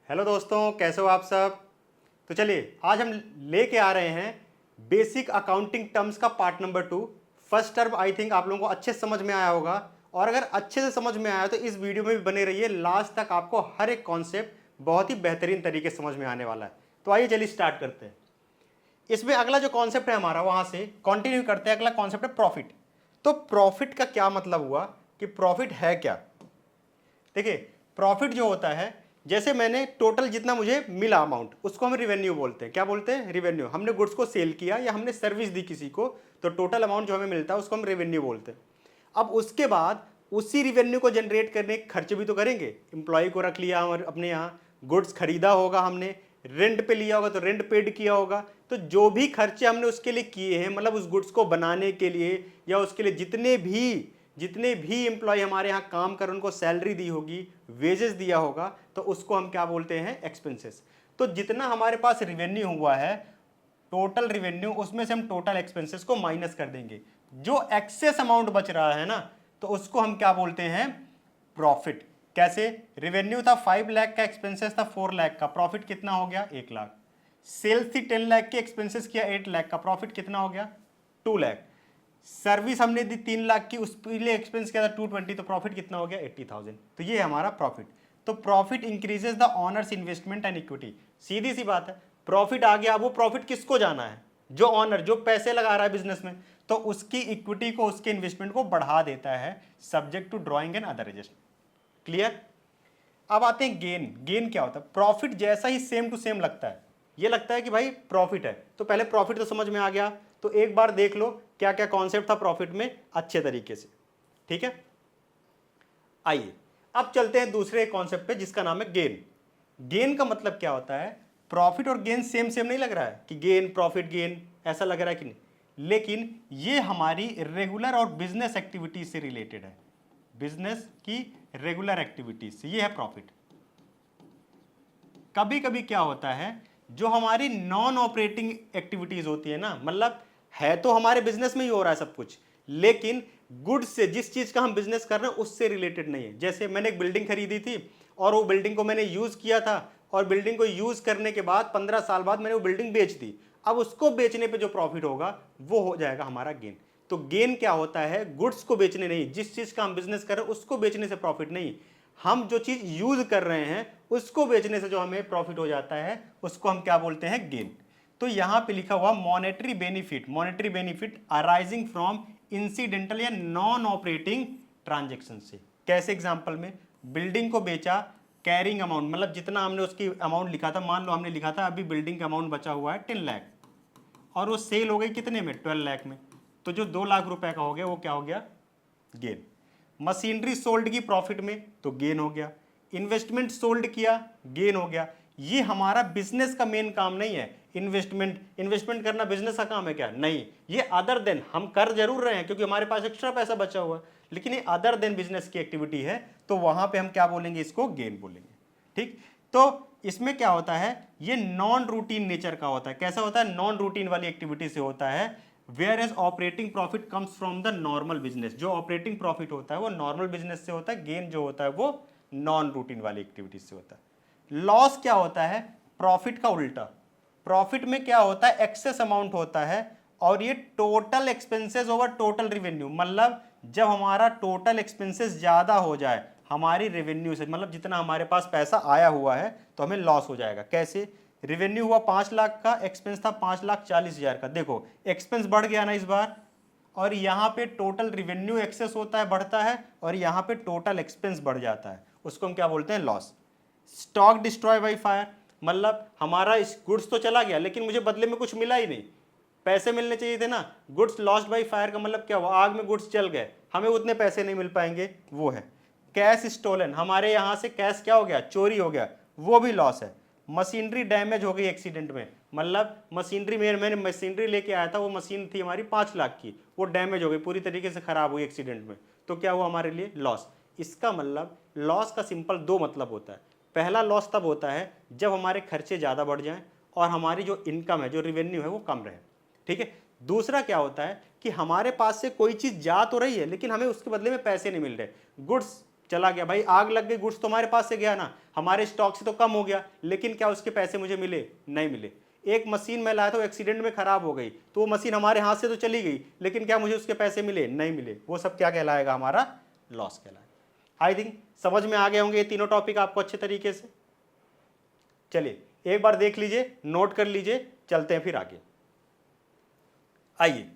Hello दोस्तों, कैसे हो आप सब। तो चलिए आज हम लेके आ रहे हैं बेसिक अकाउंटिंग टर्म्स का part number 2। First term I think आप लोगों को अच्छे से समझ में आया होगा, और अगर अच्छे से समझ में आया तो इस वीडियो में भी बने रहिए, लास्ट तक आपको हर एक कॉन्सेप्ट बहुत ही बेहतरीन तरीके से समझ में आने वाला है। तो आइए चलिए स्टार्ट करते हैं। इसमें अगला जो कॉन्सेप्ट है हमारा, वहां से कंटिन्यू करते हैं। अगला कॉन्सेप्ट है प्रॉफिट। तो प्रॉफिट का क्या मतलब हुआ कि प्रॉफिट है क्या। देखिए, प्रॉफिट जो होता है, जैसे मैंने टोटल जितना मुझे मिला अमाउंट, उसको हम रिवेन्यू बोलते हैं। क्या बोलते हैं? रिवेन्यू। हमने गुड्स को सेल किया या हमने सर्विस दी किसी को, तो टोटल अमाउंट जो हमें मिलता है उसको हम रेवेन्यू बोलते हैं। अब उसके बाद उसी रिवेन्यू को जनरेट करने के खर्चे भी तो करेंगे। एम्प्लॉय को रख लिया और अपने यहाँ गुड्स खरीदा होगा, हमने रेंट पे लिया होगा तो रेंट पेड किया होगा। तो जो भी खर्चे हमने उसके लिए किए हैं, मतलब उस गुड्स को बनाने के लिए या उसके लिए जितने भी एम्प्लॉय हमारे यहाँ काम कर उनको सैलरी दी होगी, वेजेस दिया होगा, तो उसको हम क्या बोलते हैं? एक्सपेंसेस। तो जितना हमारे पास रिवेन्यू हुआ है, टोटल रिवेन्यू, उसमें से हम टोटल एक्सपेंसेस को माइनस कर देंगे। जो एक्सेस अमाउंट बच रहा है ना, तो उसको हम क्या बोलते हैं? प्रॉफिट। कैसे? रिवेन्यू था 5 लाख का, एक्सपेंसेस था 4 लाख का, प्रॉफिट कितना हो गया? 1 लाख। सेल्स थी 10 लाख की, एक्सपेंसेस किया 8 लाख का, प्रॉफिट कितना हो गया? 2 लाख। सर्विस हमने दी 3 लाख की, उसके लिए एक्सपेंस किया था 220, तो प्रॉफिट कितना हो गया? 80,000। तो ये है हमारा प्रॉफिट। तो profit increases the owners investment and equity. सीधी सी बात है, प्रॉफिट आ गया। अब वो प्रॉफिट किसको जाना है? जो ऑनर, जो पैसे लगा रहा है बिजनेस में, तो उसकी इक्विटी को, उसके इन्वेस्टमेंट को बढ़ा देता है, subject to drawing and other adjustment. Clear? अब आते हैं गेन। गेन क्या होता है? प्रॉफिट जैसा ही सेम टू सेम लगता है। ये लगता है कि भाई प्रॉफिट है, तो पहले प्रॉफिट तो समझ में आ गया। तो एक बार देख लो क्या क्या कॉन्सेप्ट था प्रॉफिट में अच्छे तरीके से। ठीक है, आइए अब चलते हैं दूसरे कॉन्सेप्ट पे, जिसका नाम है गेन। गेन का मतलब क्या होता है? प्रॉफिट और गेन सेम सेम नहीं लग रहा है कि गेन प्रॉफिट गेन, ऐसा लग रहा है कि नहीं, लेकिन ये हमारी रेगुलर और बिजनेस एक्टिविटीज से रिलेटेड है। बिजनेस की रेगुलर एक्टिविटीज से ये है प्रॉफिट। कभी कभी क्या होता है, जो हमारी नॉन ऑपरेटिंग एक्टिविटीज होती है ना, मतलब है तो हमारे बिजनेस में ही हो रहा है सब कुछ, लेकिन गुड्स से, जिस चीज का हम बिजनेस कर रहे हैं उससे रिलेटेड नहीं है। जैसे मैंने एक बिल्डिंग खरीदी थी और वो बिल्डिंग को मैंने यूज किया था, और बिल्डिंग को यूज करने के बाद 15 साल बाद मैंने वो बिल्डिंग बेच दी। अब उसको बेचने पे जो प्रॉफिट होगा वो हो जाएगा हमारा गेन। तो गेन क्या होता है? गुड्स को बेचने नहीं, जिस चीज का हम बिजनेस कर रहे हैं उसको बेचने से प्रॉफिट नहीं, हम जो चीज यूज कर रहे हैं उसको बेचने से जो हमें प्रॉफिट हो जाता है, उसको हम क्या बोलते हैं? गेन। तो यहां पे लिखा हुआ monetary benefit. Monetary benefit arising from incidental या नॉन ऑपरेटिंग ट्रांजेक्शन से। कैसे? एग्जांपल में, बिल्डिंग को बेचा, कैरिंग अमाउंट, मतलब जितना हमने उसकी अमाउंट लिखा था, मान लो हमने लिखा था अभी बिल्डिंग का अमाउंट बचा हुआ है 10 लाख, और वो सेल हो गई कितने में? 12 लाख में। तो जो 2 लाख रुपए का हो गया वो क्या हो गया? गेन। मशीनरी सोल्ड की प्रॉफिट में, तो गेन हो गया। इन्वेस्टमेंट सोल्ड किया, गेन हो गया। ये हमारा बिजनेस का मेन काम नहीं है। इन्वेस्टमेंट करना बिजनेस का काम है क्या? नहीं। ये अदर देन, हम कर जरूर रहे हैं क्योंकि हमारे पास एक्स्ट्रा पैसा बचा हुआ है, लेकिन ये अदर देन बिजनेस की एक्टिविटी है, तो वहां पे हम क्या बोलेंगे? इसको गेन बोलेंगे। ठीक, तो इसमें क्या होता है? ये नॉन रूटीन नेचर का होता है। कैसा होता है? नॉन रूटीन वाली एक्टिविटी से होता है। Whereas operating profit comes from the normal business. जो ऑपरेटिंग प्रॉफिट होता है वो नॉर्मल बिजनेस से होता है, गेन जो होता है वो नॉन रूटीन वाली एक्टिविटीज से होता है। लॉस क्या होता है? प्रॉफिट का उल्टा। प्रॉफिट में क्या होता है? एक्सेस अमाउंट होता है, और ये total expenses over total revenue, मतलब जब हमारा टोटल एक्सपेंसेस ज्यादा हो जाए हमारी रेवेन्यू से, मतलब जितना हमारे पास पैसा आया हुआ है, तो हमें लॉस हो जाएगा। कैसे? रेवेन्यू हुआ 5 लाख का, एक्सपेंस था 5,40,000 का। देखो एक्सपेंस बढ़ गया ना इस बार, और यहां पे टोटल रिवेन्यू एक्सेस होता है, बढ़ता है, और यहां पे टोटल एक्सपेंस बढ़ जाता है, उसको हम क्या बोलते हैं? Loss. Stock destroy by fire, मतलब हमारा इस गुड्स तो चला गया लेकिन मुझे बदले में कुछ मिला ही नहीं, पैसे मिलने चाहिए थे ना। गुड्स लॉस्ट बाई फायर का मतलब क्या हुआ? आग में गुड्स जल गए, हमें उतने पैसे नहीं मिल पाएंगे, वो है। कैश स्टोलन, हमारे यहां से कैश क्या हो गया? चोरी हो गया, वो भी लॉस है। मशीनरी डैमेज हो गई एक्सीडेंट में, मतलब मशीनरी में, मैंने मशीनरी लेके आया था, वो मशीन थी हमारी 5 लाख की, वो डैमेज हो गई, पूरी तरीके से खराब हुई एक्सीडेंट में, तो क्या हुआ हमारे लिए? लॉस। इसका मतलब लॉस का सिंपल 2 मतलब होता है। पहला लॉस तब होता है जब हमारे खर्चे ज़्यादा बढ़ जाएं और हमारी जो इनकम है, जो रिवेन्यू है, वो कम रहे। ठीक है। दूसरा क्या होता है कि हमारे पास से कोई चीज़ जा तो रही है लेकिन हमें उसके बदले में पैसे नहीं मिल रहे। गुड्स चला गया, भाई आग लग गई, गुड्स तो हमारे पास से गया ना, हमारे स्टॉक से तो कम हो गया, लेकिन क्या उसके पैसे मुझे मिले? नहीं मिले। एक मशीन मैं लाया था, एक्सीडेंट में खराब हो गई, तो वो मशीन हमारे हाथ से तो चली गई, लेकिन क्या मुझे उसके पैसे मिले? नहीं मिले। वो सब क्या कहलाएगा? हमारा लॉस कहलाएगा। आई थिंक समझ में आ गए होंगे ये तीनों टॉपिक आपको अच्छे तरीके से। चलिए एक बार देख लीजिए, नोट कर लीजिए, चलते हैं फिर आगे। आइए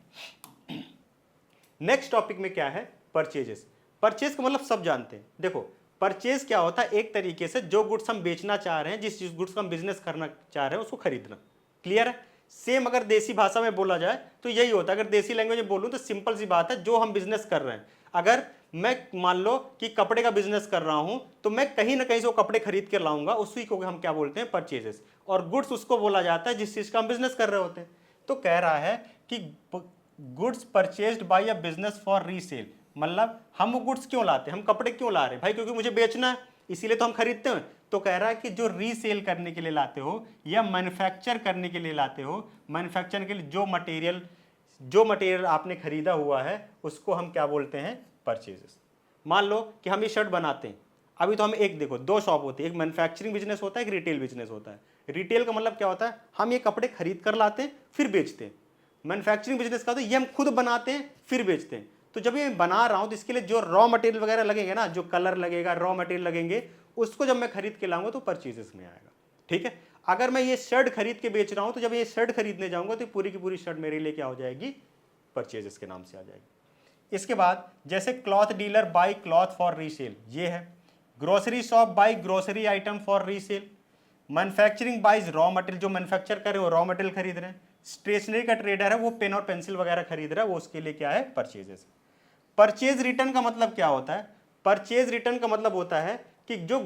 नेक्स्ट टॉपिक में क्या है? परचेजेस। परचेज का मतलब सब जानते हैं। देखो परचेज क्या होता है? एक तरीके से जो गुड्स हम बेचना चाह रहे हैं, जिस गुड्स का हम बिजनेस करना चाह रहे हैं, उसको खरीदना। क्लियर है? सेम अगर देसी भाषा में बोला जाए तो यही होता है। अगर देसी लैंग्वेज में बोलूं तो सिंपल सी बात है, जो हम बिजनेस कर रहे हैं, अगर मैं मान लो कि कपड़े का बिजनेस कर रहा हूं, तो मैं कहीं ना कहीं से वो कपड़े खरीद के लाऊंगा, उसी को हम क्या बोलते हैं? परचेजेस। और गुड्स उसको बोला जाता है जिस चीज का हम बिजनेस कर रहे होते हैं। तो कह रहा है कि goods purchased bye a business for resale, मतलब हम वो गुड्स क्यों लाते हैं? हम कपड़े क्यों ला रहे हैं? भाई क्योंकि मुझे बेचना है, इसीलिए तो हम खरीदते हैं। तो कह रहा है कि जो रीसेल करने के लिए लाते हो या मैन्युफैक्चर करने के लिए लाते हो, मैन्युफैक्चर के लिए जो मटेरियल आपने खरीदा हुआ है, उसको हम क्या बोलते हैं? परचेजेस। मान लो कि हम ये शर्ट बनाते हैं, अभी तो हम एक देखो दो शॉप होती है, एक मैन्युफैक्चरिंग बिजनेस होता है, एक रिटेल बिजनेस होता है। रिटेल का मतलब क्या होता है? हम ये कपड़े खरीद कर लाते हैं फिर बेचते हैं। मैन्युफैक्चरिंग बिजनेस का तो ये हम खुद बनाते हैं फिर बेचते हैं। तो जब ये बना रहा हूं तो इसके लिए जो रॉ मटेरियल वगैरह लगेंगे ना, जो कलर लगेगा, रॉ मटेरियल लगेंगे, उसको जब मैं खरीद के लाऊंगा तो परचेजेस में आएगा। ठीक है? अगर मैं ये शर्ट खरीद के बेच रहा हूं, तो जब ये शर्ट खरीदने जाऊंगा तो पूरी की पूरी शर्ट मेरे लिए क्या हो जाएगी? परचेजेस के नाम से आ जाएगी। इसके बाद जैसे cloth dealer buy cloth for resale, ये है। Grocery shop buy grocery item for resale. Manufacturing buys raw material, जो मैन्युफैक्चर कर रहे हैं वो रॉ मटेरियल खरीद रहे हैं। स्टेशनरी का ट्रेडर है, वो पेन और पेंसिल वगैरह खरीद रहा है, वो उसके लिए क्या है? परचेजेस। परचेज रिटर्न का मतलब क्या होता है? परचेज रिटर्न का मतलब होता है कि जो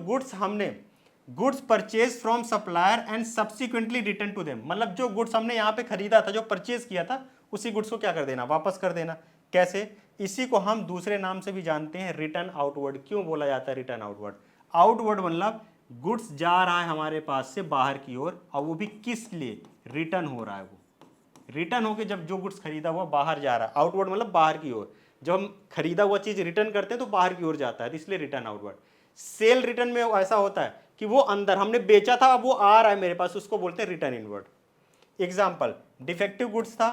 goods purchase from supplier and subsequently return to them, मतलब जो गुड्स हमने यहां पे खरीदा था, जो परचेज किया था, उसी गुड्स को क्या कर देना? वापस कर देना। कैसे? इसी को हम दूसरे नाम से भी जानते हैं, रिटर्न आउटवर्ड। क्यों बोला जाता है रिटर्न आउटवर्ड? आउटवर्ड मतलब गुड्स जा रहा है हमारे पास से बाहर की ओर, और वो भी किस लिए? रिटर्न हो रहा है। वो रिटर्न होके जब जो गुड्स खरीदा हुआ बाहर जा रहा है, आउटवर्ड मतलब बाहर की ओर। जब हम खरीदा हुआ चीज रिटर्न करते हैं तो बाहर की ओर जाता है, तो इसलिए रिटर्न आउटवर्ड। सेल रिटर्न में ऐसा होता है कि वो अंदर हमने बेचा था, अब वो आ रहा है मेरे पास, उसको बोलते हैं return inward. Example, defective goods था,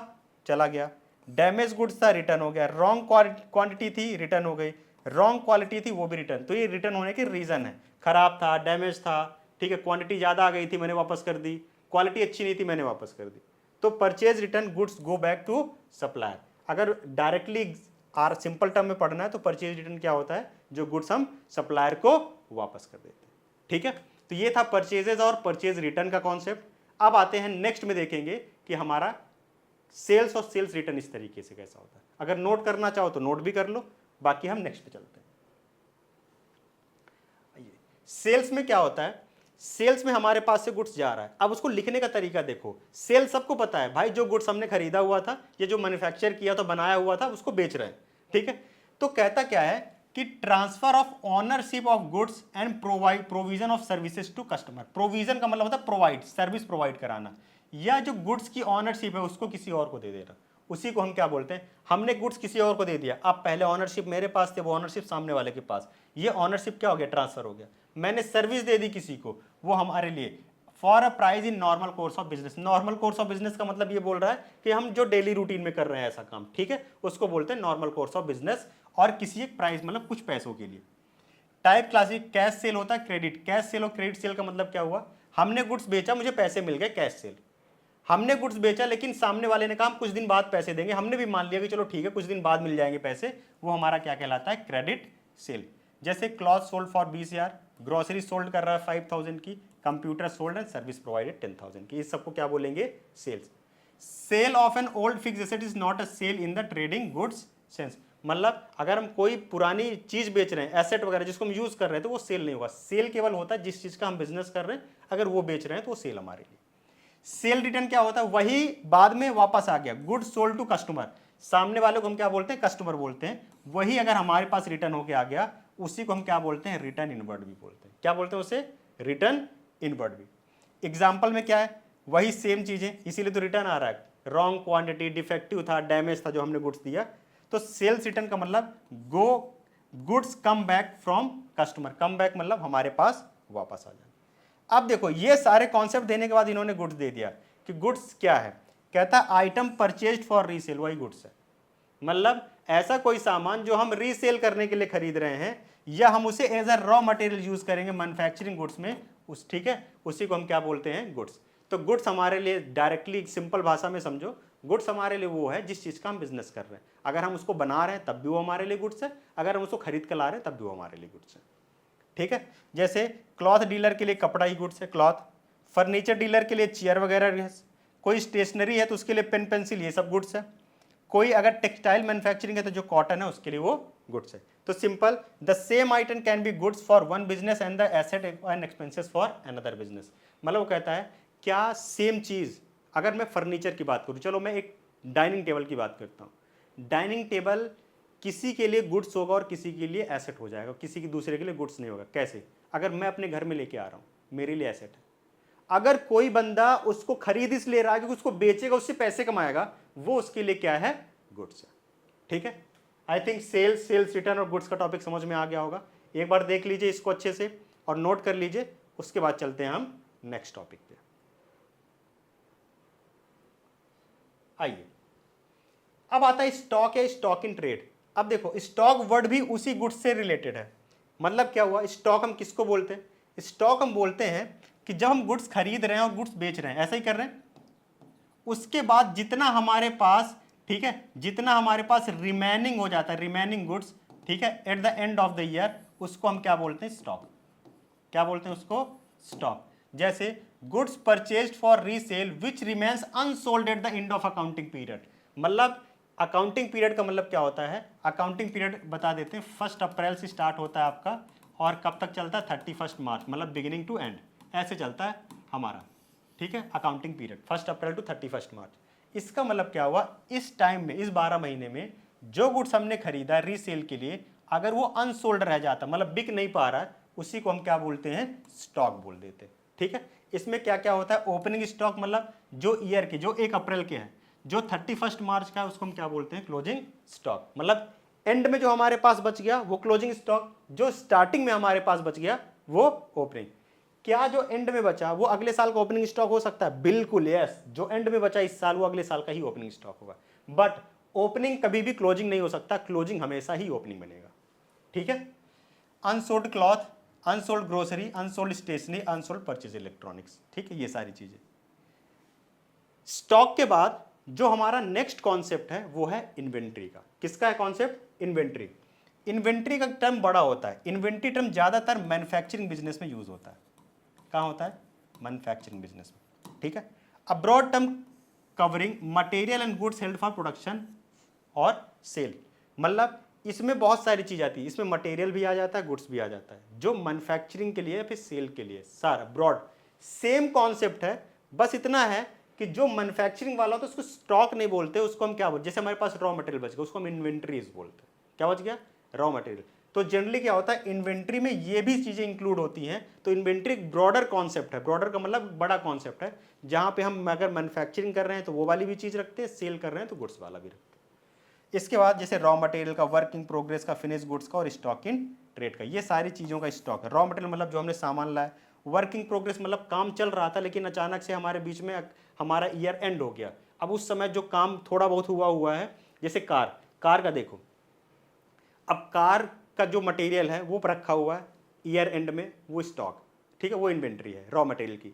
चला गया। डैमेज गुड्स था, रिटर्न हो गया। रॉन्ग क्वांटिटी थी, रिटर्न हो गई। रॉन्ग क्वालिटी थी, वो भी रिटर्न। तो ये रिटर्न होने के रीजन है। खराब था, डैमेज था, ठीक है, क्वांटिटी ज्यादा आ गई थी, मैंने वापस कर दी। क्वालिटी अच्छी नहीं थी, मैंने वापस कर दी। तो purchase return, goods go back to supplier. अगर डायरेक्टली आर सिंपल टर्म में पढ़ना है तो परचेज रिटर्न क्या होता है? जो गुड्स हम सप्लायर को वापस कर देते हैं। ठीक है? तो ये था परचेजेस और परचेज रिटर्न का कॉन्सेप्ट। अब आते हैं नेक्स्ट में, देखेंगे कि हमारा सेल्स और सेल्स रिटर्न इस तरीके से कैसा होता है। अगर नोट करना चाहो तो नोट भी कर लो, बाकी हम नेक्स्ट पे चलते हैं। सेल्स में क्या होता है? सेल्स में हमारे पास से गुड्स जा रहा है, अब उसको लिखने का तरीका देखो। सेल सबको पता है भाई, जो गुड्स हमने खरीदा हुआ था, ये जो मैन्युफैक्चर किया था, बनाया हुआ था, उसको बेच रहे हैं। ठीक है? तो कहता क्या है कि transfer of ownership of goods and provision of services to customer. Provision का मतलब होता है प्रोवाइड, सर्विस प्रोवाइड कराना, या जो गुड्स की ओनरशिप है उसको किसी और को दे देना, उसी को हम क्या बोलते हैं? हमने गुड्स किसी और को दे दिया, अब पहले ओनरशिप मेरे पास थे, वो ओनरशिप सामने वाले के पास, ये ओनरशिप क्या हो गया? ट्रांसफर हो गया। मैंने सर्विस दे दी किसी को, वो हमारे लिए for a price in normal course of business. Normal course of business का मतलब ये बोल रहा है कि हम जो डेली रूटीन में कर रहे हैं ऐसा काम, ठीक है, उसको बोलते हैं नॉर्मल कोर्स ऑफ बिजनेस, और किसी एक प्राइस मतलब कुछ पैसों के लिए। टाइप क्लासिक कैश सेल होता है, क्रेडिट। कैश सेल और क्रेडिट सेल का मतलब क्या हुआ? हमने गुड्स बेचा, मुझे पैसे मिल गए, कैश सेल। हमने गुड्स बेचा, लेकिन सामने वाले ने कहा हम कुछ दिन बाद पैसे देंगे, हमने भी मान लिया कि चलो ठीक है कुछ दिन बाद मिल जाएंगे पैसे, वो हमारा क्या कहलाता है? Credit sale. जैसे cloth sold for 20,000, grocery sold कर रहा है 5,000 की, computer sold and service provided 10,000 की, इस सबको क्या बोलेंगे? Sales. Sale of an old fix asset is not a sale in the trading goods sense. मतलब अगर हम कोई पुरानी चीज बेच रहे हैं, एसेट वगैरह जिसको हम यूज कर रहे हैं, तो वो सेल नहीं होगा। सेल केवल होता है जिस चीज का हम बिजनेस कर रहे हैं, अगर वो बेच रहे हैं तो वो सेल हमारे लिए। सेल रिटर्न क्या होता है? वही बाद में वापस आ गया, गुड सोल्ड टू कस्टमर, सामने वाले को हम क्या बोलते हैं? कस्टमर बोलते हैं। वही अगर हमारे पास रिटर्न होके आ गया, उसी को हम क्या बोलते हैं? रिटर्न इनवर्ड भी बोलते हैं। क्या बोलते हैं उसे? रिटर्न इनवर्ड भी। एग्जाम्पल में क्या है? वही सेम चीजें, इसीलिए तो रिटर्न आ रहा है। रॉन्ग क्वांटिटी, डिफेक्टिव था, डैमेज था जो हमने गुड्स दिया। तो सेल्स रिटर्न का मतलब goods come back from customer, come back मतलब हमारे पास वापस आ जाना। अब देखो ये सारे कॉन्सेप्ट देने के बाद इन्होंने गुड्स दे दिया कि गुड्स क्या है, कहता है आइटम परचेज्ड फॉर रीसेल, वही गुड्स है। मतलब ऐसा कोई सामान जो हम रीसेल करने के लिए खरीद रहे हैं या हम उसे as a raw material use करेंगे मैन्युफैक्चरिंग गुड्स में, उस ठीक है, उसी को हम क्या बोलते हैं, गुड्स। तो गुड्स हमारे लिए डायरेक्टली सिंपल भाषा में समझो, गुड्स हमारे लिए वो है जिस चीज का हम बिजनेस कर रहे हैं। अगर हम उसको बना रहे हैं तब भी वो हमारे लिए गुड्स है, अगर हम उसको खरीद कर ला रहे हैं तब भी वो हमारे लिए गुड्स है। ठीक है, जैसे क्लॉथ डीलर के लिए कपड़ा ही गुड्स है, क्लॉथ। फर्नीचर डीलर के लिए चेयर वगैरह, कोई स्टेशनरी है तो उसके लिए पेन पेंसिल, ये सब गुड्स है। कोई अगर टेक्सटाइल मैन्युफैक्चरिंग है तो जो कॉटन है उसके लिए वो गुड्स है। तो simple, the same item can be goods for one business and the asset and expenses for another business. मतलब वो कहता है क्या सेम चीज, अगर मैं फर्नीचर की बात करूं, चलो मैं एक डाइनिंग टेबल की बात करता हूं। डाइनिंग टेबल किसी के लिए गुड्स होगा और किसी के लिए एसेट हो जाएगा, किसी की दूसरे के लिए गुड्स नहीं होगा। कैसे? अगर मैं अपने घर में लेके आ रहा हूं, मेरे लिए एसेट है। अगर कोई बंदा उसको खरीद इस ले रहा है क्योंकि उसको बेचेगा, उससे पैसे कमाएगा, वो उसके लिए क्या है, गुड्स है। ठीक है, आई थिंक सेल्स रिटर्न और गुड्स का टॉपिक समझ में आ गया होगा। एक बार देख लीजिए इसको अच्छे से और नोट कर लीजिए, उसके बाद चलते हैं हम नेक्स्ट टॉपिक पे। आइए, अब आता है स्टॉक है, स्टॉक इन ट्रेड। अब देखो स्टॉक वर्ड भी उसी गुड्स से रिलेटेड है। मतलब क्या हुआ, स्टॉक हम किसको बोलते हैं, स्टॉक हम बोलते हैं कि जब हम गुड्स खरीद रहे हैं और गुड्स बेच रहे हैं, ऐसा ही कर रहे हैं, उसके बाद जितना हमारे पास, ठीक है, जितना हमारे पास रिमेनिंग हो जाता है, रिमेनिंग गुड्स, ठीक है, at the end of the year, उसको हम क्या बोलते हैं, स्टॉक। क्या बोलते हैं उसको, स्टॉक। जैसे goods purchased for resale which remains unsold at the end of accounting period. मतलब अकाउंटिंग पीरियड का मतलब क्या होता है, अकाउंटिंग पीरियड बता देते हैं, 1 अप्रैल से स्टार्ट होता है आपका और कब तक चलता है, 31 मार्च, मतलब बिगिनिंग टू एंड, ऐसे चलता है हमारा। ठीक है, अकाउंटिंग पीरियड 1 अप्रैल टू 31 मार्च। इसका मतलब क्या हुआ, इस टाइम में, इस 12 महीने में जो गुड्स हमने खरीदा रीसेल के लिए, अगर वो अनसोल्ड रह जाता, मतलब बिक नहीं पा रहा है, उसी को हम क्या बोलते हैं, स्टॉक बोल देते हैं। ठीक है, इसमें क्या क्या होता है, ओपनिंग स्टॉक मतलब जो ईयर के, जो 1 अप्रैल के हैं, जो 31 मार्च का है उसको हम क्या बोलते हैं, क्लोजिंग स्टॉक। मतलब एंड में जो हमारे पास बच गया वो क्लोजिंग स्टॉक, जो स्टार्टिंग में हमारे पास बच गया वो ओपनिंग। क्या जो एंड में बचा वो अगले साल का ओपनिंग स्टॉक हो सकता है, बिल्कुल यस, जो एंड में बचा इस साल वो अगले साल का ही ओपनिंग स्टॉक होगा। बट ओपनिंग कभी भी क्लोजिंग नहीं हो सकता, क्लोजिंग हमेशा ही ओपनिंग बनेगा। ठीक है, unsold cloth, unsold grocery, unsold stationery, unsold purchase electronics. ठीक है, ये सारी चीजें। स्टॉक के बाद जो हमारा नेक्स्ट कॉन्सेप्ट है वो है इन्वेंट्री का। किसका है कॉन्सेप्ट, इन्वेंट्री। इन्वेंट्री का टर्म बड़ा होता है, इन्वेंट्री टर्म ज्यादातर मैन्युफैक्चरिंग बिजनेस में यूज होता है। कहाँ होता है, मैन्युफैक्चरिंग बिजनेस में। ठीक है, a broad term covering material and goods held for production और सेल। मतलब इसमें बहुत सारी चीज आती है, इसमें मटेरियल भी आ जाता है, गुड्स भी आ जाता है, जो मैन्युफैक्चरिंग के लिए फिर सेल के लिए, सारा ब्रॉड सेम कॉन्सेप्ट है। बस इतना है कि जो मैन्युफैक्चरिंग वाला होता है उसको स्टॉक नहीं बोलते, उसको हम क्या बोलते, जैसे हमारे पास रॉ मटेरियल बच गया उसको हम इन्वेंट्रीज बोलते हैं। क्या बच गया, रॉ मटेरियल। तो जनरली क्या होता है, इन्वेंट्री में ये भी चीजें इंक्लूड होती हैं। तो इन्वेंट्री एक ब्रॉडर कॉन्सेप्ट है, ब्रॉडर का मतलब बड़ा कॉन्सेप्ट है, जहां पे हम अगर मैन्युफैक्चरिंग कर रहे हैं तो वो वाली भी चीज रखते हैं, सेल कर रहे हैं तो गुड्स वाला भी रखते हैं। इसके बाद जैसे रॉ मटेरियल का, वर्क इन प्रोग्रेस का, फिनिश गुड्स का और स्टॉक इन ट्रेड का, ये सारी चीजों का स्टॉक है। रॉ मटेरियल मतलब जो हमने सामान लाया, वर्किंग प्रोग्रेस मतलब काम चल रहा था लेकिन अचानक से हमारे बीच में हमारा ईयर एंड हो गया, अब उस समय जो काम थोड़ा बहुत हुआ है, जैसे कार का देखो, अब कार का जो मटेरियल है वो रखा हुआ है ईयर एंड में, वो स्टॉक। ठीक है, वो इन्वेंट्री है रॉ मटेरियल की।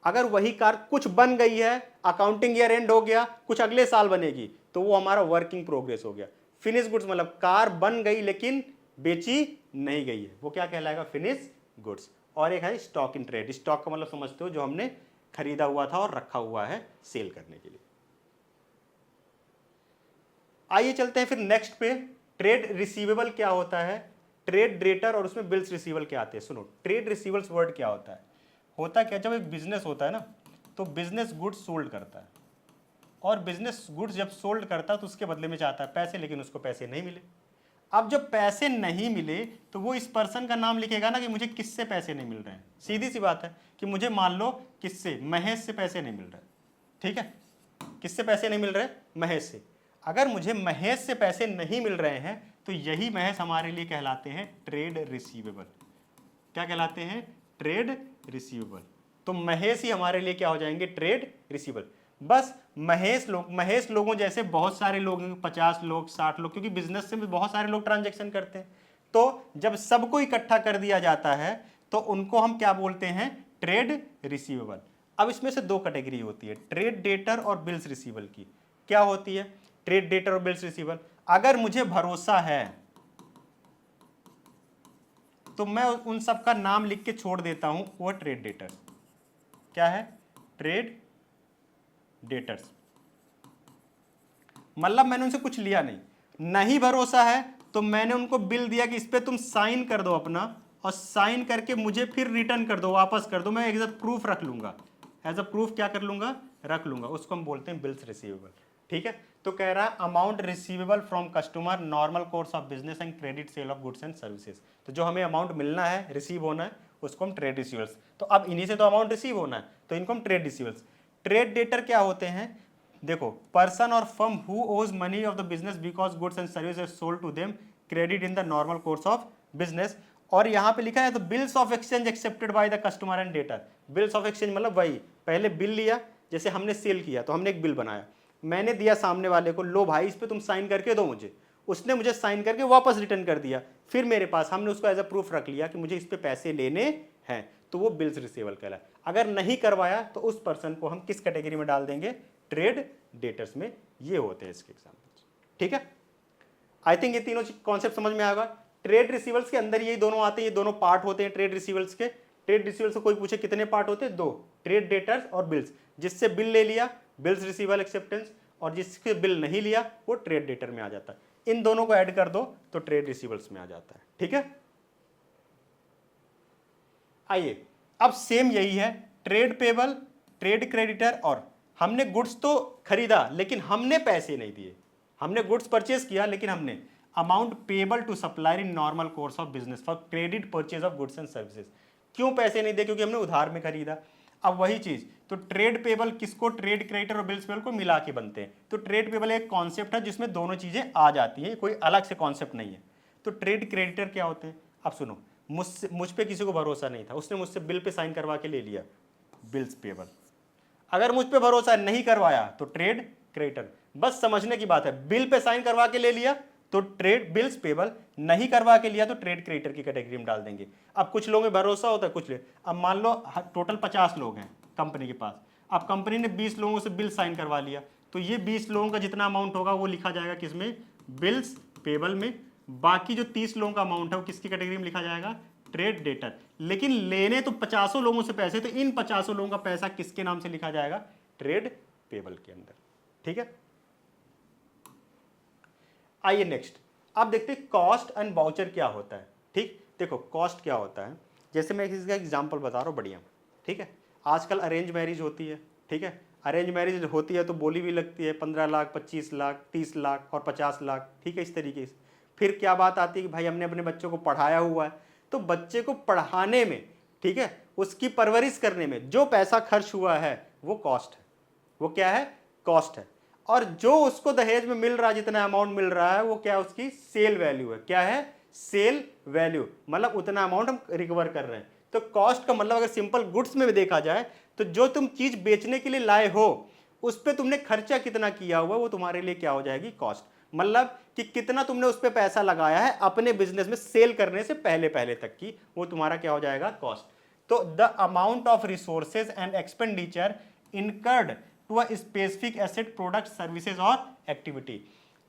अगर वही कार कुछ बन गई है, अकाउंटिंग ईयर एंड हो गया, कुछ अगले साल बनेगी, तो वो हमारा वर्किंग प्रोग्रेस हो गया। फिनिश गुड्स मतलब कार बन गई लेकिन बेची नहीं गई है, वो क्या कहलाएगा, फिनिश गुड्स। और एक है स्टॉक इन ट्रेड। स्टॉक का मतलब समझते हो जो हमने खरीदा हुआ था और रखा हुआ है सेल करने के लिए। आइए चलते हैं फिर नेक्स्ट पे, ट्रेड रिसीवेबल क्या होता है, ट्रेड डेटर और उसमें बिल्स रिसीवेबल क्या आते हैं। सुनो, ट्रेड रिसीवेबल्स वर्ड क्या होता है, होता क्या, जब एक बिजनेस होता है ना, तो बिजनेस गुड्स सोल्ड करता है, और बिजनेस गुड्स जब सोल्ड करता है तो उसके बदले में चाहता है पैसे, लेकिन उसको पैसे नहीं मिले। अब जब पैसे नहीं मिले तो वो इस पर्सन का नाम लिखेगा ना कि मुझे किससे पैसे नहीं मिल रहे हैं। सीधी सी बात है कि मुझे मान लो किससे, महेश से पैसे नहीं मिल रहे। ठीक है, किससे पैसे नहीं मिल रहे, महेश से। अगर मुझे महेश से पैसे नहीं मिल रहे हैं तो यही महेश हमारे लिए कहलाते हैं ट्रेड रिसीवेबल। क्या कहलाते हैं, ट्रेड रिसीवेबल। तो महेश ही हमारे लिए क्या हो जाएंगे, ट्रेड रिसीवेबल। बस महेश लोगों जैसे बहुत सारे लोग हैं, 50 लोग 60 लोग, क्योंकि बिजनेस से भी बहुत सारे लोग ट्रांजेक्शन करते हैं। तो जब सबको इकट्ठा कर दिया जाता है तो उनको हम क्या बोलते हैं, ट्रेड रिसीवेबल। अब इसमें से दो कैटेगरी होती है, ट्रेड डेटर और बिल्स रिसीवेबल की। क्या होती है ट्रेड डेटर और बिल्स रिसीवेबल? अगर मुझे भरोसा है तो मैं उन सब का नाम लिख के छोड़ देता हूं, वो ट्रेड डेटर। क्या है, ट्रेड डेटर्स। मतलब मैंने उनसे कुछ लिया नहीं भरोसा है तो मैंने उनको बिल दिया कि इस पे तुम साइन कर दो अपना, और साइन करके मुझे फिर रिटर्न कर दो, वापस कर दो, मैं एज अ प्रूफ रख लूंगा, एज अ प्रूफ क्या कर लूंगा, रख लूंगा। उसको हम बोलते हैं बिल्स रिसीवेबल। ठीक है, तो कह रहा है amount receivable from customer, normal course of business and credit sale of goods and services. तो जो हमें अमाउंट मिलना है, रिसीव होना है, उसको हम ट्रेड रिसीवेबल्स। तो अब इन्हीं से तो अमाउंट रिसीव होना है, तो इनको हम ट्रेड रिसीवेबल्स। ट्रेड डेटर क्या होते हैं, देखो, पर्सन और firm who owes money of the business because goods and services sold to them, credit in the normal course of business. और यहां पे लिखा है तो bills of exchange accepted by the customer and debtor. Bills of exchange मतलब वही, पहले bill लिया, जैसे हमने सेल किया तो हमने एक बिल बनाया, मैंने दिया सामने वाले को, लो भाई इस पे तुम साइन करके दो मुझे, उसने मुझे साइन करके वापस रिटर्न कर दिया, फिर मेरे पास, हमने उसको एज अ प्रूफ रख लिया कि मुझे इस पे पैसे लेने हैं, तो वो बिल्स रिसीवेबल कहलाए। अगर नहीं करवाया तो उस पर्सन को हम किस कैटेगरी में डाल देंगे, ट्रेड डेटर्स में। ये होते हैं इसके एग्जाम्पल्स। ठीक है, आई थिंक ये तीनों कॉन्सेप्ट समझ में आएगा। ट्रेड रिसीवेबल्स के अंदर ये दोनों आते हैं, ये दोनों पार्ट होते हैं ट्रेड रिसीवेबल्स के। ट्रेड रिसीवेबल्स से कोई पूछे कितने पार्ट होते हैं, दो, ट्रेड डेटर्स और बिल्स। जिससे बिल ले लिया बिल्स रिसीवेबल एक्सेप्टेंस, और जिसके बिल नहीं लिया वो ट्रेड डेटर में आ जाता है। इन दोनों को ऐड कर दो तो ट्रेड रिसीवेबल्स में आ जाता है। ठीक है, आइए अब सेम यही है, ट्रेड पेबल, ट्रेड क्रेडिटर। और हमने गुड्स तो खरीदा लेकिन हमने पैसे नहीं दिए, हमने गुड्स परचेज किया लेकिन हमने amount payable to supplier in normal course of business for credit purchase of goods and services. क्यों पैसे नहीं दिए, क्योंकि हमने उधार में खरीदा। अब वही चीज, तो ट्रेड पेबल किसको, ट्रेड क्रेडिटर और बिल्स पेबल को मिला के बनते हैं। तो ट्रेड पेबल एक कॉन्सेप्ट है जिसमें दोनों चीजें आ जाती हैं, कोई अलग से कॉन्सेप्ट नहीं है। तो ट्रेड क्रेडिटर क्या होते हैं, अब सुनो, मुझ पे किसी को भरोसा नहीं था, उसने मुझसे बिल पे साइन करवा के ले लिया, बिल्स पेबल। अगर मुझ पे भरोसा नहीं करवाया तो ट्रेड क्रेडिटर। बस समझने की बात है, बिल पे साइन करवा के ले लिया तो ट्रेड बिल्स पेबल, नहीं करवा के लिया तो ट्रेड क्रेडिटर की कैटेगरी में डाल देंगे। अब कुछ लोगों में भरोसा होता है, कुछ ले, अब मान लो टोटल 50 लोग हैं कंपनी के पास, अब कंपनी ने 20 लोगों से बिल साइन करवा लिया, तो ये 20 लोगों का जितना अमाउंट होगा वो लिखा जाएगा किसमें, बिल्स पेबल में। बाकी जो 30 लोगों का अमाउंट है वो किसकी कैटेगरी में लिखा जाएगा, ट्रेड डेटर। लेकिन लेने तो 50 लोगों से पैसे, तो इन 50 लोगों का पैसा किसके नाम से लिखा जाएगा, ट्रेड पेबल के अंदर। ठीक है, आइए नेक्स्ट, अब देखते हैं कॉस्ट एंड वाउचर क्या होता है। ठीक, देखो कॉस्ट क्या होता है, जैसे मैं इसका एग्जांपल बता रहा हूँ बढ़िया। ठीक है, आजकल अरेंज मैरिज होती है। ठीक है, अरेंज मैरिज होती है तो बोली भी लगती है 15 लाख, 25 लाख, 30 लाख और 50 लाख। ठीक है, इस तरीके से। फिर क्या बात आती है कि भाई हमने अपने बच्चों को पढ़ाया हुआ है, तो बच्चे को पढ़ाने में, ठीक है, उसकी परवरिश करने में जो पैसा खर्च हुआ है वो कॉस्ट है। वो क्या है, कॉस्ट है। और जो उसको दहेज में मिल रहा है, जितना अमाउंट मिल रहा है, वो क्या है, उसकी सेल वैल्यू है। क्या है, सेल वैल्यू, मतलब उतना अमाउंट हम रिकवर कर रहे हैं। तो कॉस्ट का मतलब अगर सिंपल गुड्स में भी देखा जाए तो जो तुम चीज बेचने के लिए लाए हो उस पर तुमने खर्चा कितना किया हुआ, वो तुम्हारे लिए क्या हो जाएगी, कॉस्ट। मतलब कि कितना तुमने उस पर पैसा लगाया है अपने बिजनेस में सेल करने से पहले पहले तक की, वो तुम्हारा क्या हो जाएगा, कॉस्ट। तो the amount of resources and expenditure incurred to a specific asset, product, services और एक्टिविटी।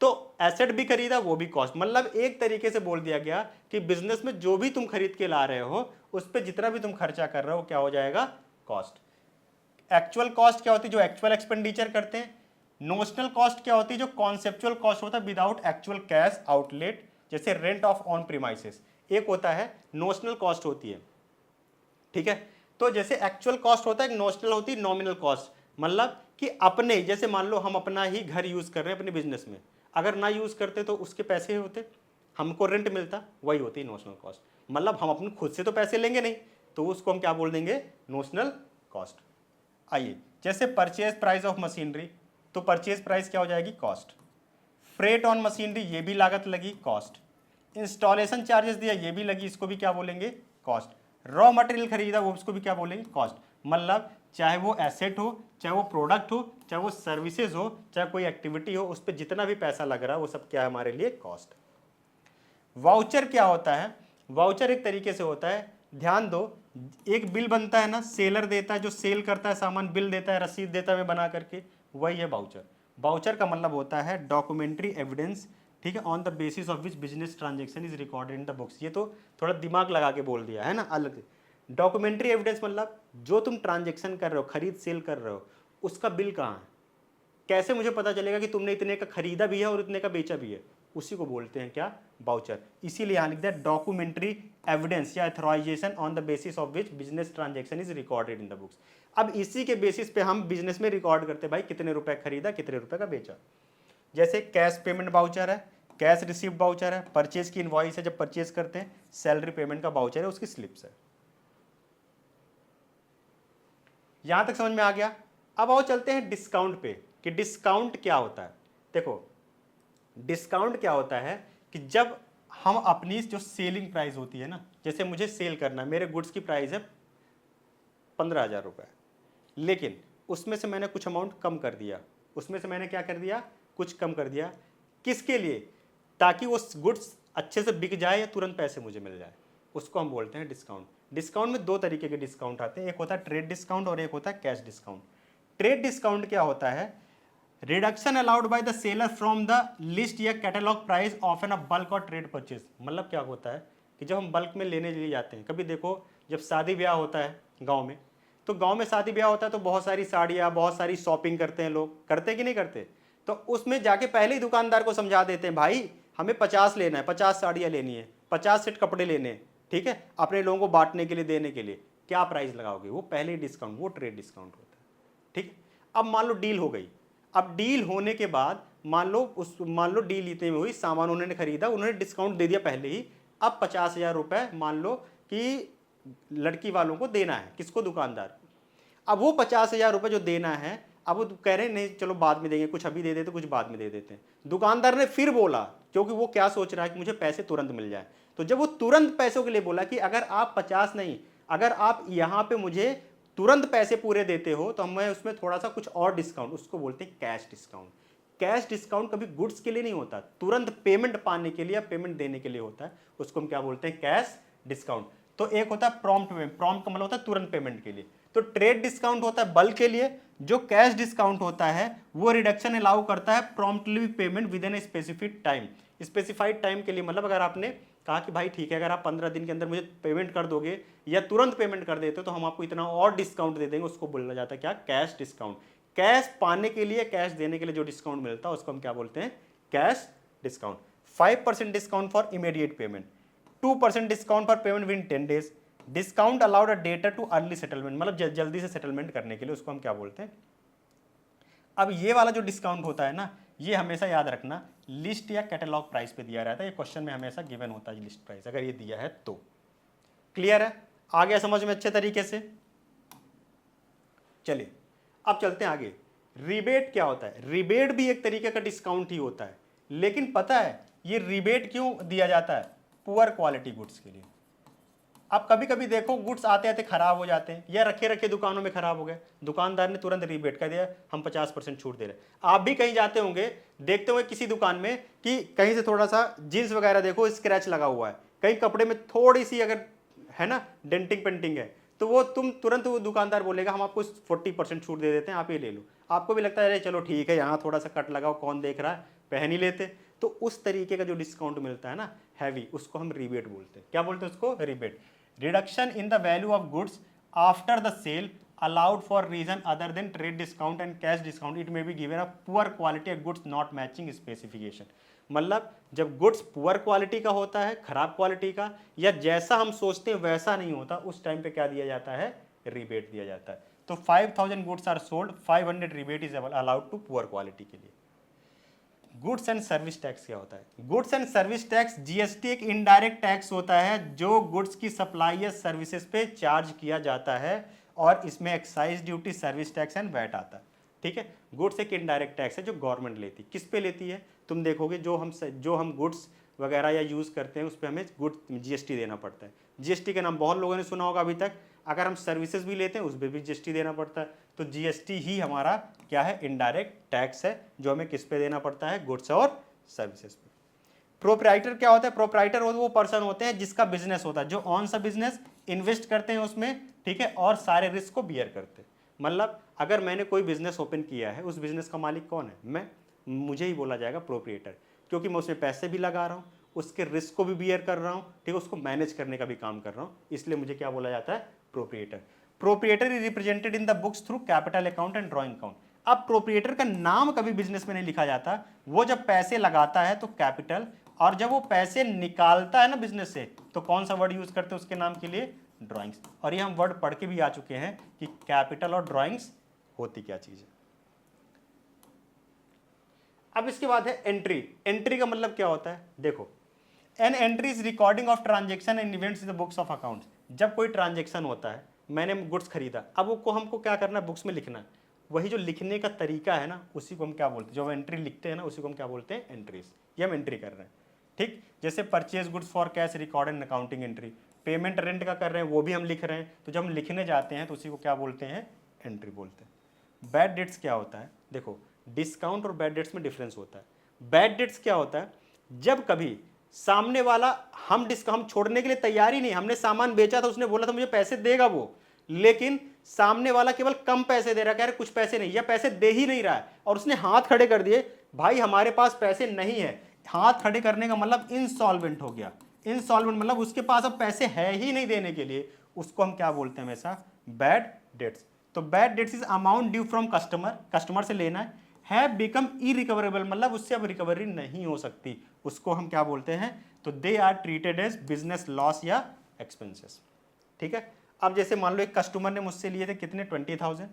तो एसेट भी खरीदा, वो भी कॉस्ट। मतलब एक तरीके से बोल दिया गया कि बिजनेस में जो भी तुम खरीद के ला रहे हो उस पर जितना भी तुम खर्चा कर रहे हो क्या हो जाएगा, कॉस्ट। एक्चुअल कॉस्ट क्या होती है, जो एक्चुअल एक्सपेंडिचर करते हैं। नोशनल कॉस्ट क्या होती है, जो कॉन्सेप्चुअल कॉस्ट होता है विदाउट एक्चुअल कैश आउटलेट, जैसे रेंट ऑफ ऑन प्रीमाइसेस। एक होता है नोशनल कॉस्ट होती है। ठीक है, तो जैसे एक्चुअल कॉस्ट होता है, एक नोशनल होती है नॉमिनल कॉस्ट। मतलब कि अपने, जैसे मान लो हम अपना ही घर यूज कर रहे हैं अपने बिजनेस में, अगर ना यूज करते तो उसके पैसे होते, हमको रेंट मिलता, वही होती है नोशनल कॉस्ट। मतलब हम अपने खुद से तो पैसे लेंगे नहीं, तो उसको हम क्या बोल देंगे, नोशनल कॉस्ट। आइए, जैसे परचेज प्राइस ऑफ मशीनरी, तो परचेज प्राइस क्या हो जाएगी, कॉस्ट। फ्रेट ऑन मशीनरी, ये भी लागत लगी, कॉस्ट। इंस्टॉलेशन चार्जेस दिया, ये भी लगी, इसको भी क्या बोलेंगे, कॉस्ट। रॉ मटेरियल खरीदा वो उसको भी क्या बोलेंगे, कॉस्ट। मतलब चाहे वो एसेट हो, चाहे वो प्रोडक्ट हो, चाहे वो सर्विसेज हो, चाहे कोई एक्टिविटी हो, उस पर जितना भी पैसा लग रहा है वो सब क्या है हमारे लिए, कॉस्ट। वाउचर क्या होता है, वाउचर एक तरीके से होता है, ध्यान दो, एक बिल बनता है ना, सेलर देता है, जो सेल करता है सामान, बिल देता है, रसीद देता है मैं बना करके, वही है वाउचर। वाउचर का मतलब होता है डॉक्यूमेंट्री एविडेंस, ठीक है, on the basis of which business transaction is recorded in the books. ये तो थोड़ा दिमाग लगा के बोल दिया है ना अलग से। डॉक्यूमेंट्री एविडेंस मतलब जो तुम ट्रांजेक्शन कर रहे हो, खरीद सेल कर रहे हो, उसका बिल कहाँ है, कैसे मुझे पता चलेगा कि तुमने इतने का खरीदा भी है और इतने का बेचा भी है, उसी को बोलते हैं क्या, वाउचर। इसीलिए यहाँ लिख दिया डॉक्यूमेंट्री एविडेंस या authorisation on the basis of which business transaction is recorded in the books. अब इसी के बेसिस पे हम बिजनेस में रिकॉर्ड करते हैं भाई कितने रुपए खरीदा, कितने रुपए का बेचा। जैसे कैश पेमेंट वाउचर है, कैश रिसीव्ड वाउचर है, परचेज की इनवॉइस है जब परचेज करते हैं, सैलरी पेमेंट का वाउचर है, उसकी स्लिप्स है। यहां तक समझ में आ गया। अब आओ चलते हैं डिस्काउंट पे कि डिस्काउंट क्या होता है। देखो डिस्काउंट क्या होता है कि जब हम अपनी जो सेलिंग प्राइस होती है ना, जैसे मुझे सेल करना है, मेरे गुड्स की प्राइस है 15,000 रुपये, लेकिन उसमें से मैंने कुछ अमाउंट कम कर दिया, उसमें से मैंने क्या कर दिया, कुछ कम कर दिया, किसके लिए, ताकि वो गुड्स अच्छे से बिक जाए या तुरंत पैसे मुझे मिल जाए, उसको हम बोलते हैं डिस्काउंट। डिस्काउंट में दो तरीके के डिस्काउंट आते हैं, एक होता है ट्रेड डिस्काउंट और एक होता है कैश डिस्काउंट। ट्रेड डिस्काउंट क्या होता है, reduction allowed by the seller from the list या catalogue price of an a bulk और ट्रेड परचेज। मतलब क्या होता है कि जब हम बल्क में लेने लिए जाते हैं, कभी देखो जब शादी ब्याह होता है गांव में, तो गांव में शादी ब्याह होता है तो बहुत सारी साड़ियाँ, बहुत सारी शॉपिंग करते हैं लोग, करते हैं कि नहीं करते, तो उसमें जाके पहले ही दुकानदार को समझा देते हैं भाई हमें 50 लेना है, 50 साड़ियाँ लेनी है, 50 सेट कपड़े लेने हैं, ठीक है, अपने लोगों को बांटने के लिए, देने के लिए, क्या प्राइस लगाओगे, वो पहले ही डिस्काउंट, वो ट्रेड डिस्काउंट होता है, ठीक है। अब मान लो डील हो गई, अब डील होने के बाद मान लो डील इतने में हुई, सामान उन्होंने खरीदा, उन्होंने डिस्काउंट दे दिया पहले ही, अब 50,000 रुपये मान लो कि लड़की वालों को देना है, किसको, दुकानदार को। अब वो 50,000 रुपये जो देना है, अब वो कह रहे हैं नहीं चलो बाद में देंगे, कुछ अभी दे देते, कुछ बाद में दे देते हैं। दुकानदार ने फिर बोला, क्योंकि वो क्या सोच रहा है कि मुझे पैसे तुरंत मिल जाए, तो जब वो तुरंत पैसों के लिए बोला कि अगर आप 50 नहीं, अगर आप यहाँ पे मुझे तुरंत पैसे पूरे देते हो तो मैं उसमें थोड़ा सा कुछ और डिस्काउंट, उसको बोलते हैं कैश डिस्काउंट। कैश डिस्काउंट कभी गुड्स के लिए नहीं होता, तुरंत पेमेंट पाने के लिए या पेमेंट देने के लिए होता है, उसको हम क्या बोलते हैं, कैश डिस्काउंट। तो एक होता है प्रॉम्प्ट पेमेंट, प्रॉम्प्ट का मतलब होता है तुरंत पेमेंट के लिए, तो ट्रेड डिस्काउंट होता है बल्क के लिए। जो कैश डिस्काउंट होता है वो रिडक्शन अलाउ करता है promptly payment with in specific time. Specified time के लिए मतलब अगर आपने कहा कि भाई ठीक है अगर आप 15 दिन के अंदर मुझे पेमेंट कर दोगे या तुरंत पेमेंट कर देते हो तो हम आपको इतना और डिस्काउंट दे देंगे, उसको बोला जाता है क्या, कैश डिस्काउंट। कैश पाने के लिए, कैश देने के लिए जो डिस्काउंट मिलता है उसको हम क्या बोलते हैं, cash discount. 5% discount for immediate payment, 2% discount for payment with in 10 days, discount allowed a debtor too early settlement, मतलब जल्दी से सेटलमेंट करने के लिए, उसको हम क्या बोलते हैं। अब ये वाला जो डिस्काउंट होता है ना, ये हमेशा याद रखना लिस्ट या कैटलॉग प्राइस पे दिया रहता है, ये क्वेश्चन में हमेशा गिवन होता है लिस्ट प्राइस, अगर ये दिया है तो। क्लियर है, आ गया समझ में अच्छे तरीके से। चलिए अब चलते हैं आगे। रिबेट क्या होता है, रिबेट भी एक तरीके का डिस्काउंट ही होता है, लेकिन पता है ये रिबेट क्यों दिया जाता है, पुअर क्वालिटी गुड्स के लिए। अब कभी कभी देखो गुड्स आते आते खराब हो जाते हैं या रखे रखे दुकानों में खराब हो गए, दुकानदार ने तुरंत रिबेट कर दिया, हम 50% छूट दे रहे हैं। आप भी कहीं जाते होंगे, देखते होंगे किसी दुकान में कि कहीं से थोड़ा सा जीन्स वगैरह देखो स्क्रैच लगा हुआ है, कहीं कपड़े में थोड़ी सी अगर है ना डेंटिंग पेंटिंग है, तो वो तुम तुरंत वो दुकानदार बोलेगा हम आपको 40% छूट दे देते हैं, आप ये ले लो। आपको भी लगता है अरे चलो ठीक है यहाँ थोड़ा सा कट लगाओ, कौन देख रहा है, पहन ही लेते। तो उस तरीके का जो डिस्काउंट मिलता है ना हैवी, उसको हम रिबेट बोलते हैं। क्या बोलते हैं उसको, rebate. Reduction in the value of goods after the sale allowed for reason other than trade discount and cash discount, it may be given a poor quality of goods not matching specification। मतलब जब goods poor quality का होता है, खराब quality का, या जैसा हम सोचते हैं वैसा नहीं होता, उस टाइम पे क्या दिया जाता है, रिबेट दिया जाता है। तो 5000 goods are sold, 500 rebate is allowed to poor quality के लिए। गुड्स एंड सर्विस टैक्स क्या होता है, goods and service tax, GST एक इनडायरेक्ट टैक्स होता है जो गुड्स की सप्लाई या सर्विसेज पे चार्ज किया जाता है, और इसमें excise duty, service tax and VAT आता है। ठीक है, गुड्स एक इनडायरेक्ट टैक्स है जो गवर्नमेंट लेती है। किस पे लेती है, तुम देखोगे जो हम गुड्स वगैरह या यूज़ करते हैं उस पर हमें गुड्स जीएसटी देना पड़ता है। जीएसटी का नाम बहुत लोगों ने सुना होगा अभी तक। अगर हम सर्विसेज भी लेते हैं उस पर भी जीएसटी देना पड़ता है। तो जीएसटी ही हमारा क्या है, इनडायरेक्ट टैक्स है, जो हमें किस पे देना पड़ता है, गुड्स और सर्विसेज पे। प्रोप्राइटर क्या होता है, प्रोप्राइटर वो पर्सन होते हैं जिसका बिजनेस होता है, जो ऑन सा बिजनेस इन्वेस्ट करते हैं उसमें, ठीक है, और सारे रिस्क को बियर करते हैं। मतलब अगर मैंने कोई बिजनेस ओपन किया है, उस बिजनेस का मालिक कौन है, मैं, मुझे ही बोला जाएगा प्रोप्राइटर, क्योंकि मैं उसमें पैसे भी लगा रहा हूँ, उसके रिस्क को भी बियर कर रहा हूँ, ठीक है, उसको मैनेज करने का भी काम कर रहा हूँ, इसलिए मुझे क्या बोला जाता है, proprietor. Proprietor is represented in the books through capital account and drawing account. अब प्रोप्राइटर का नाम कभी बिजनेस में नहीं लिखा जाता, वो जब पैसे लगाता है तो कैपिटल, और जब वो पैसे निकालता है ना बिजनेस से, तो कौन सा वर्ड यूज करते हैं उसके नाम के लिए, ड्राइंग्स। और ये हम वर्ड पढ़ के भी आ चुके हैं कि कैपिटल और ड्राइंग्स होती क्या चीज है। अब इसके बाद है एंट्री। एंट्री का मतलब क्या होता है, देखो, an entry is recording of transaction and events in the books of accounts. जब कोई ट्रांजेक्शन होता है, मैंने गुड्स खरीदा, अब वो हमको क्या करना है, बुक्स में लिखना है। वही जो लिखने का तरीका है ना, उसी को हम क्या बोलते हैं, जो एंट्री लिखते हैं ना, उसी को हम क्या बोलते हैं, एंट्रीज। ये हम एंट्री कर रहे हैं, ठीक। जैसे purchase goods for cash record and accounting entry, payment rent का कर रहे हैं वो भी हम लिख रहे हैं, तो जब हम लिखने जाते हैं तो उसी को क्या बोलते हैं, एंट्री बोलते हैं। बैड डेट्स क्या होता है, देखो, डिस्काउंट और बैड डेट्स में डिफरेंस होता है। बैड डेट्स क्या होता है, जब कभी सामने वाला हम छोड़ने के लिए तैयार ही नहीं, हमने सामान बेचा था, उसने बोला था मुझे पैसे देगा वो, लेकिन सामने वाला केवल कम पैसे दे रहा है, कह रहे कुछ पैसे नहीं, या पैसे दे ही नहीं रहा है, और उसने हाथ खड़े कर दिए, भाई हमारे पास पैसे नहीं है। हाथ खड़े करने का मतलब इंसॉल्वेंट हो गया। इंसॉल्वेंट मतलब उसके पास अब पैसे है ही नहीं देने के लिए, उसको हम क्या बोलते हैं हमेशा, बैड डेट्स। तो bad debts is amount due from customer, customer से लेना है बिकम इरिकवरेबल, मतलब उससे अब रिकवरी नहीं हो सकती, उसको हम क्या बोलते हैं, तो they are treated as business loss या एक्सपेंसेस, ठीक है। अब जैसे मान लो एक कस्टमर ने मुझसे लिए थे कितने, 20,000,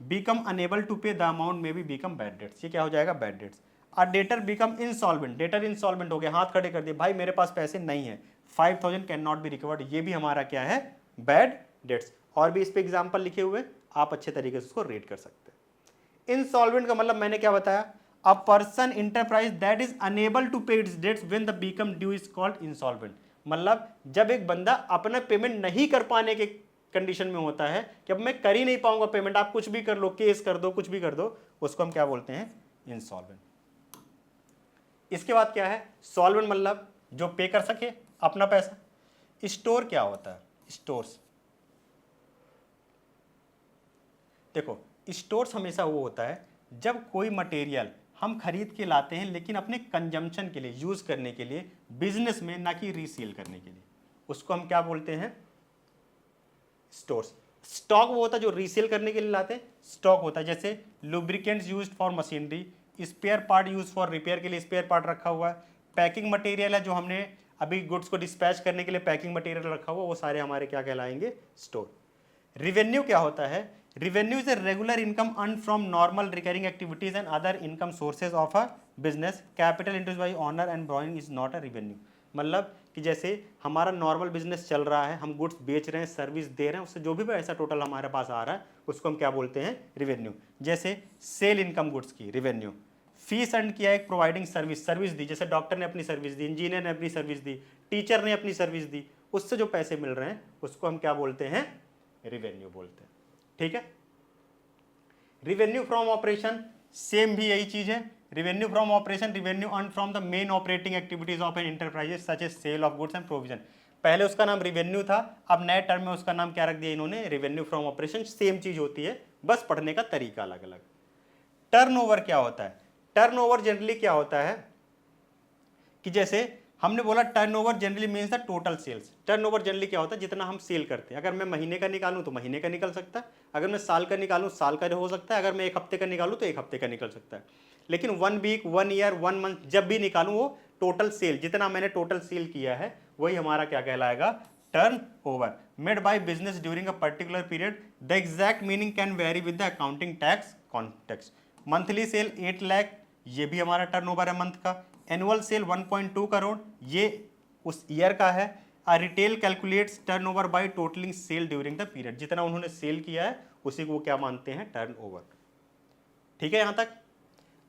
बिकम अनेबल टू पे द अमाउंट में भी बिकम बैड डेट्स, ये क्या हो जाएगा, बैड डेट्स। और debtor become insolvent, debtor insolvent हो गया, हाथ खड़े कर दिए, भाई मेरे पास पैसे नहीं है, 5,000 कैन नॉट बी रिकवर्ड, ये भी हमारा क्या है, बैड डेट्स। और भी इस पे एग्जांपल लिखे हुए, आप अच्छे तरीके से उसको रेट कर सकते हैं। इंसॉल्वेंट का मतलब मैंने क्या बताया, a person enterprise that is unable to pay its debts when the become due is called insolvent. मतलब जब एक बंदा अपना पेमेंट नहीं कर पाने के कंडीशन में होता है कि अब मैं कर ही नहीं पाऊंगा पेमेंट, आप कुछ भी कर लो, केस कर दो, कुछ भी कर दो, उसको हम क्या बोलते हैं, इंसॉल्वेंट। इसके बाद क्या है, सॉल्वेंट मतलब जो पे कर सके अपना पैसा। स्टोर क्या होता है, स्टोर्स, देखो स्टोर्स हमेशा वो होता है जब कोई मटेरियल हम खरीद के लाते हैं लेकिन अपने कंजम्पशन के लिए, यूज करने के लिए, बिजनेस में, ना कि रीसेल करने के लिए, उसको हम क्या बोलते हैं, स्टोर्स। स्टॉक वो होता है जो रीसेल करने के लिए लाते हैं, स्टॉक होता है। जैसे lubricants used for machinery, spare part use for repair के लिए स्पेयर पार्ट रखा हुआ है, पैकिंग मटेरियल है जो हमने अभी गुड्स को डिस्पैच करने के लिए पैकिंग मटेरियल रखा हुआ, वो सारे हमारे क्या कहलाएंगे, स्टोर। रिवेन्यू क्या होता है, revenue is a regular income earn from normal recurring activities and other income sources of a business, capital introduced by owner and borrowing is not a revenue. मतलब कि जैसे हमारा नॉर्मल बिजनेस चल रहा है, हम गुड्स बेच रहे हैं, सर्विस दे रहे हैं, उससे जो भी पैसा टोटल हमारे पास आ रहा है उसको हम क्या बोलते हैं, रिवेन्यू। जैसे सेल इनकम गुड्स की, रिवेन्यू। फीस अर्न किया एक प्रोवाइडिंग सर्विस, सर्विस दी, जैसे डॉक्टर ने अपनी सर्विस दी, इंजीनियर ने अपनी सर्विस दी, टीचर ने अपनी सर्विस दी, उससे जो पैसे मिल रहे हैं उसको हम क्या बोलते हैं, रिवेन्यू बोलते हैं, ठीक है। रिवेन्यू फ्रॉम ऑपरेशन, सेम भी यही चीज है। Revenue from operation, revenue earn from the main operating activities of an enterprises such as sale of goods and provision. पहले उसका नाम रिवेन्यू था, अब नए टर्म में उसका नाम क्या रख दिया इन्होंने, रिवेन्यू फ्रॉम ऑपरेशन। सेम चीज होती है, बस पढ़ने का तरीका अलग अलग। टर्नओवर क्या होता है, टर्नओवर जनरली क्या होता है कि जैसे हमने बोला turnover generally means the total sales. Turnover generally क्या होता है, जितना हम सेल करते हैं। अगर मैं महीने का निकालूं तो महीने का निकल सकता है, अगर मैं साल का निकालूं साल का हो सकता है, अगर मैं एक हफ्ते का निकालूं तो एक हफ्ते का निकल सकता है। लेकिन 1 वीक, 1 ईयर, 1 मंथ जब भी निकालूं, वो टोटल सेल, जितना मैंने टोटल सेल किया है वही हमारा क्या कहलाएगा, turnover. Made by business during a particular period, the exact meaning can very with the accounting tax context. Monthly cell 8 lakh, ये भी हमारा टर्नओवर है मंथ का। एनुअल सेल 1.2 करोड़, ये उस ईयर का है। A retail calculates turnover by totalling sale during the period, जितना उन्होंने सेल किया है उसी को क्या मानते हैं, टर्नओवर। ठीक है यहां तक।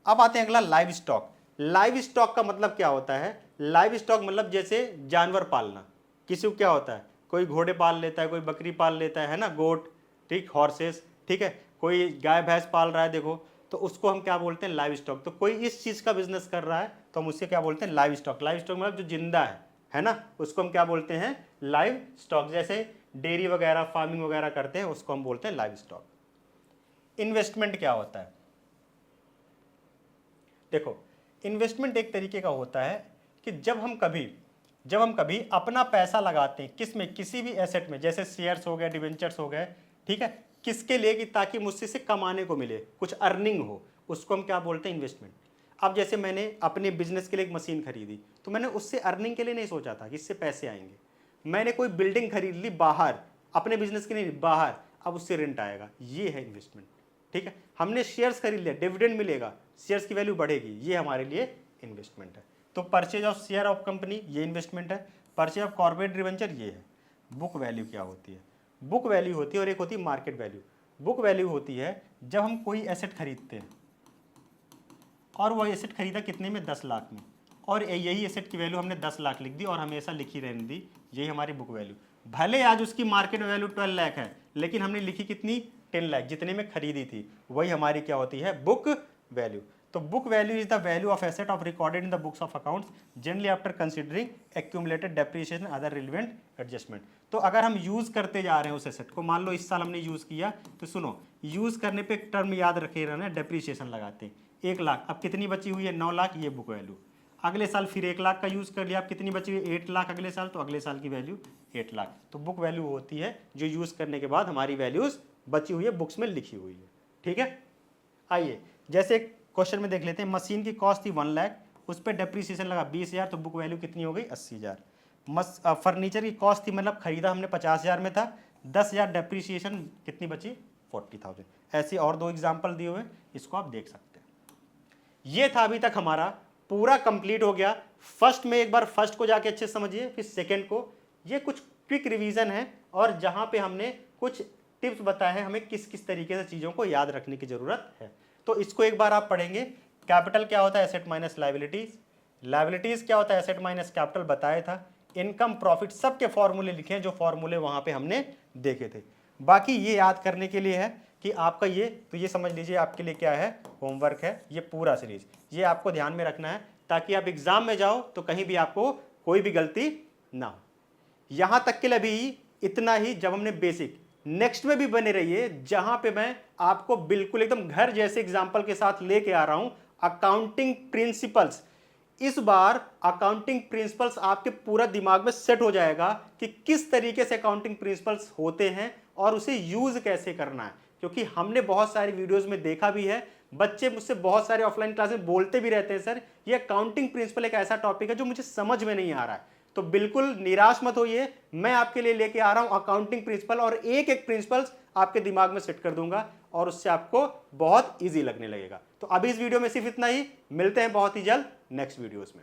अब आते हैं अगला, लाइव स्टॉक। लाइव स्टॉक का मतलब क्या होता है, लाइव स्टॉक मतलब जैसे जानवर पालना। किसी को क्या होता है, कोई घोड़े पाल लेता है, कोई बकरी पाल लेता है ना, गोट, ठीक, हॉर्सेस, ठीक है, कोई गाय भैंस पाल रहा है देखो, तो उसको हम क्या बोलते हैं, लाइव स्टॉक। तो कोई इस चीज़ का बिजनेस कर रहा है तो हम उससे क्या बोलते हैं, लाइव स्टॉक। लाइव स्टॉक मतलब जो जिंदा है ना, उसको हम क्या बोलते हैं, लाइव स्टॉक। जैसे डेयरी वगैरह, फार्मिंग वगैरह करते हैं, उसको हम बोलते हैं लाइव स्टॉक। इन्वेस्टमेंट क्या होता है, देखो इन्वेस्टमेंट एक तरीके का होता है कि जब हम कभी अपना पैसा लगाते हैं किस में, किसी भी एसेट में, जैसे शेयर्स हो गए, डिवेंचर्स हो गए, ठीक है, किसके लिए, कि ताकि मुझसे से कमाने को मिले, कुछ अर्निंग हो, उसको हम क्या बोलते हैं, इन्वेस्टमेंट। अब जैसे मैंने अपने बिजनेस के लिए एक मशीन खरीदी, तो मैंने उससे अर्निंग के लिए नहीं सोचा था कि इससे पैसे आएंगे। मैंने कोई बिल्डिंग खरीद ली बाहर, अपने बिजनेस के लिए बाहर, अब उससे रेंट आएगा, ये है इन्वेस्टमेंट, ठीक है। हमने शेयर्स खरीद लिया, डिविडेंड मिलेगा, शेयर्स की वैल्यू बढ़ेगी, ये हमारे लिए इन्वेस्टमेंट है। तो purchase of share of company, ये इन्वेस्टमेंट है। परचेज ऑफ कॉर्पोरेट डिवेंचर, ये है। बुक वैल्यू क्या होती है, बुक वैल्यू होती है और एक होती है मार्केट वैल्यू। बुक वैल्यू होती है जब हम कोई एसेट खरीदते हैं और वो एसेट खरीदा कितने में, 10 लाख में, और यही एसेट की वैल्यू हमने 10 लाख लिख दी और हमेशा लिखी रहने दी, यही हमारी बुक वैल्यू। भले आज उसकी मार्केट वैल्यू 12 लाख है, लेकिन हमने लिखी कितनी, 10 लाख, जितने में खरीदी थी, वही हमारी क्या होती है, बुक वैल्यू। तो book value is the value of asset of recorded in the books of accounts generally after considering accumulated depreciation other relevant adjustment. तो अगर हम यूज करते जा रहे हैं उस एसेट को, मान लो इस साल हमने यूज किया, तो सुनो, यूज करने पे एक टर्म याद रखे रहना, डेप्रिसिएशन लगाते हैं, 1 लाख, अब कितनी बची हुई है, 9 लाख, ये बुक वैल्यू। अगले साल फिर 1 लाख का यूज कर लिया, अब कितनी बची हुई, 8 लाख अगले साल, तो अगले साल की वैल्यू 8 लाख। तो बुक वैल्यू होती है जो यूज करने के बाद हमारी वैल्यूज बची हुई है, बुक्स में लिखी हुई है, ठीक है। आइए जैसे क्वेश्चन में देख लेते हैं, मशीन की कॉस्ट थी 1 लाख, उस पर डेप्रीसिएशन लगा 20,000, तो बुक वैल्यू कितनी हो गई, 80,000। फर्नीचर की कॉस्ट थी, मतलब खरीदा हमने 50,000 में था, 10,000 डेप्रीसिएशन, कितनी बची, 40,000। ऐसे और 2 एग्जाम्पल दिए हुए, इसको आप देख सकते हैं। ये था अभी तक हमारा पूरा कंप्लीट हो गया। फर्स्ट में एक बार फर्स्ट को जाके अच्छे से समझिए, फिर सेकंड को। ये कुछ क्विक रिवीजन है और जहां पे हमने कुछ टिप्स बताए हैं हमें किस किस तरीके से चीज़ों को याद रखने की ज़रूरत है। तो इसको एक बार आप पढ़ेंगे। कैपिटल क्या होता है, एसेट माइनस लायबिलिटीज। लायबिलिटीज क्या होता है, एसेट माइनस कैपिटल बताया था। इनकम प्रॉफिट सबके फॉर्मूले लिखे हैं, जो फॉर्मूले वहाँ पे हमने देखे थे। बाकी ये याद करने के लिए है कि आपका ये, तो ये समझ लीजिए आपके लिए क्या है, होमवर्क है, ये पूरा सीरीज, ये आपको ध्यान में रखना है ताकि आप एग्जाम में जाओ तो कहीं भी आपको कोई भी गलती ना हो। यहां तक के लिए भी इतना ही, जब हमने बेसिक, नेक्स्ट में भी बने रहिए जहां पे मैं आपको बिल्कुल एकदम घर जैसे एग्जांपल के साथ लेके आ रहा हूं अकाउंटिंग प्रिंसिपल्स। इस बार अकाउंटिंग प्रिंसिपल्स आपके पूरा दिमाग में सेट हो जाएगा कि किस तरीके से अकाउंटिंग प्रिंसिपल्स होते हैं और उसे यूज कैसे करना है, क्योंकि हमने बहुत सारी वीडियोस में देखा भी है, बच्चे मुझसे बहुत सारे ऑफलाइन क्लास में बोलते भी रहते हैं, सर ये अकाउंटिंग प्रिंसिपल एक ऐसा टॉपिक है जो मुझे समझ में नहीं आ रहा है। तो बिल्कुल निराश मत होइए, मैं आपके लिए लेके आ रहा हूं अकाउंटिंग प्रिंसिपल, और एक एक प्रिंसिपल्स आपके दिमाग में सेट कर दूंगा और उससे आपको बहुत ईजी लगने लगेगा। तो अभी इस वीडियो में सिर्फ इतना ही, मिलते हैं बहुत ही जल्द नेक्स्ट वीडियोस में।